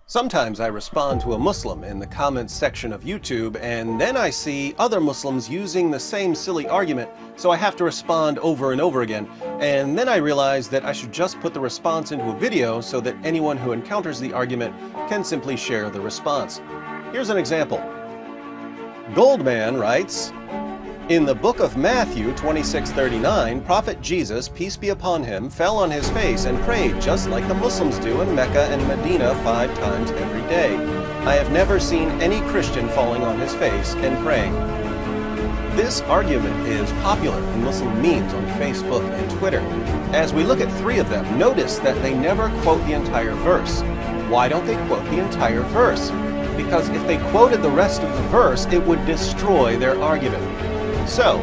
Sometimes I respond to a Muslim in the comments section of YouTube, and then I see other Muslims using the same silly argument, so I have to respond over and over again. And then I realize that I should just put the response into a video so that anyone who encounters the argument can simply share the response. Here's an example. Goldman writes, in the book of Matthew 26:39, Prophet Jesus, peace be upon him, fell on his face and prayed just like the Muslims do in Mecca and Medina 5 times every day. I have never seen any Christian falling on his face and praying. This argument is popular in Muslim memes on Facebook and Twitter. As we look at 3 of them, notice that they never quote the entire verse. Why don't they quote the entire verse? Because if they quoted the rest of the verse, it would destroy their argument. So,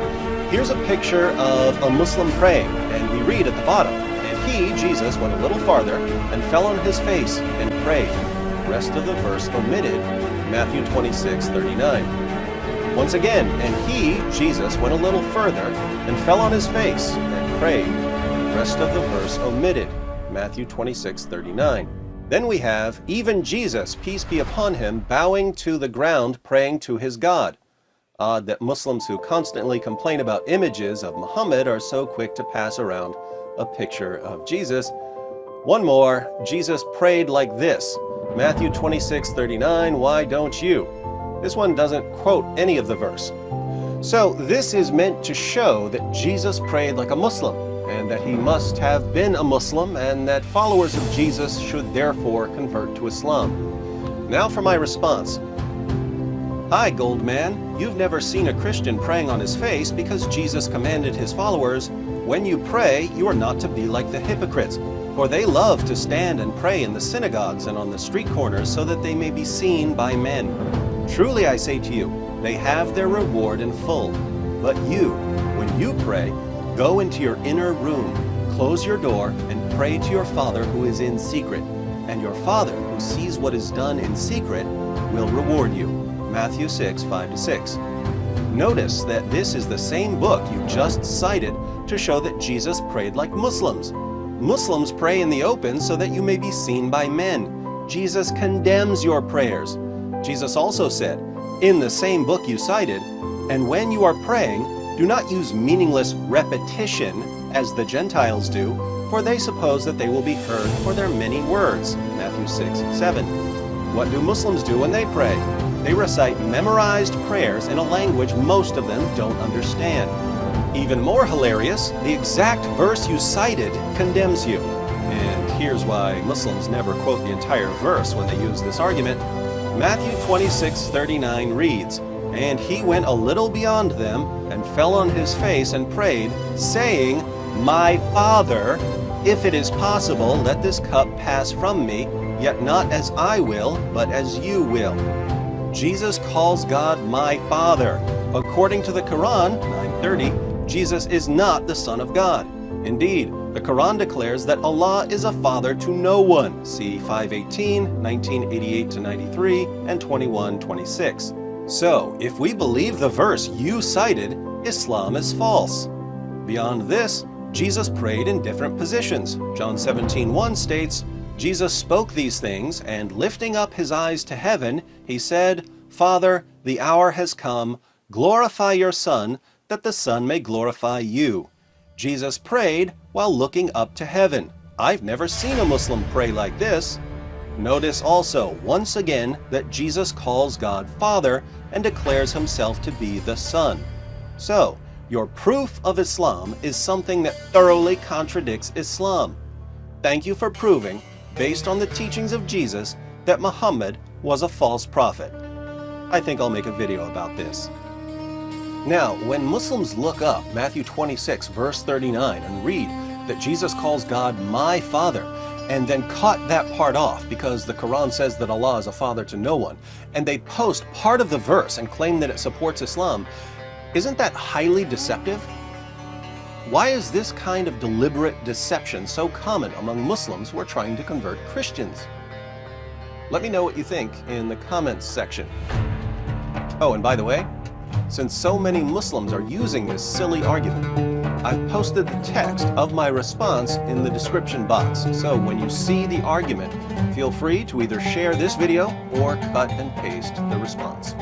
here's a picture of a Muslim praying, and we read at the bottom, and he, Jesus, went a little farther and fell on his face and prayed. The rest of the verse omitted, Matthew 26:39. Once again, and he, Jesus, went a little further and fell on his face and prayed. The rest of the verse omitted, Matthew 26:39. Then we have, even Jesus, peace be upon him, bowing to the ground, praying to his God. Odd that Muslims who constantly complain about images of Muhammad are so quick to pass around a picture of Jesus. One more, Jesus prayed like this, Matthew 26:39, why don't you? This one doesn't quote any of the verse. So this is meant to show that Jesus prayed like a Muslim, and that he must have been a Muslim, and that followers of Jesus should therefore convert to Islam. Now for my response. Hi, Goldman. You've never seen a Christian praying on his face because Jesus commanded his followers, when you pray, you are not to be like the hypocrites, for they love to stand and pray in the synagogues and on the street corners so that they may be seen by men. Truly I say to you, they have their reward in full. But you, when you pray, go into your inner room, close your door, and pray to your Father who is in secret. And your Father, who sees what is done in secret, will reward you. Matthew 6:5-6. Notice that this is the same book you just cited to show that Jesus prayed like Muslims. Muslims pray in the open so that you may be seen by men. Jesus condemns your prayers. Jesus also said, in the same book you cited, and when you are praying, do not use meaningless repetition as the Gentiles do, for they suppose that they will be heard for their many words. Matthew 6:7. What do Muslims do when they pray? They recite memorized prayers in a language most of them don't understand. Even more hilarious, the exact verse you cited condemns you. And here's why Muslims never quote the entire verse when they use this argument. Matthew 26:39 reads, and he went a little beyond them and fell on his face and prayed, saying, my Father, if it is possible, let this cup pass from me, yet not as I will, but as you will. Jesus calls God my Father. According to the Quran, 9:30, Jesus is not the Son of God. Indeed, the Quran declares that Allah is a father to no one. See 5:18, 1988-93, and 21:26. So, if we believe the verse you cited, Islam is false. Beyond this, Jesus prayed in different positions. John 17:1 states, Jesus spoke these things, and lifting up his eyes to heaven, he said, Father, the hour has come, glorify your Son, that the Son may glorify you. Jesus prayed while looking up to heaven. I've never seen a Muslim pray like this. Notice also, once again, that Jesus calls God Father and declares himself to be the Son. So, your proof of Islam is something that thoroughly contradicts Islam. Thank you for proving, based on the teachings of Jesus, that Muhammad was a false prophet. I think I'll make a video about this. Now, when Muslims look up Matthew 26 verse 39 and read that Jesus calls God my Father, and then cut that part off because the Quran says that Allah is a father to no one, and they post part of the verse and claim that it supports Islam, isn't that highly deceptive? Why is this kind of deliberate deception so common among Muslims who are trying to convert Christians? Let me know what you think in the comments section. Oh, and by the way, since so many Muslims are using this silly argument, I've posted the text of my response in the description box. So when you see the argument, Feel free to either share this video or cut and paste the response.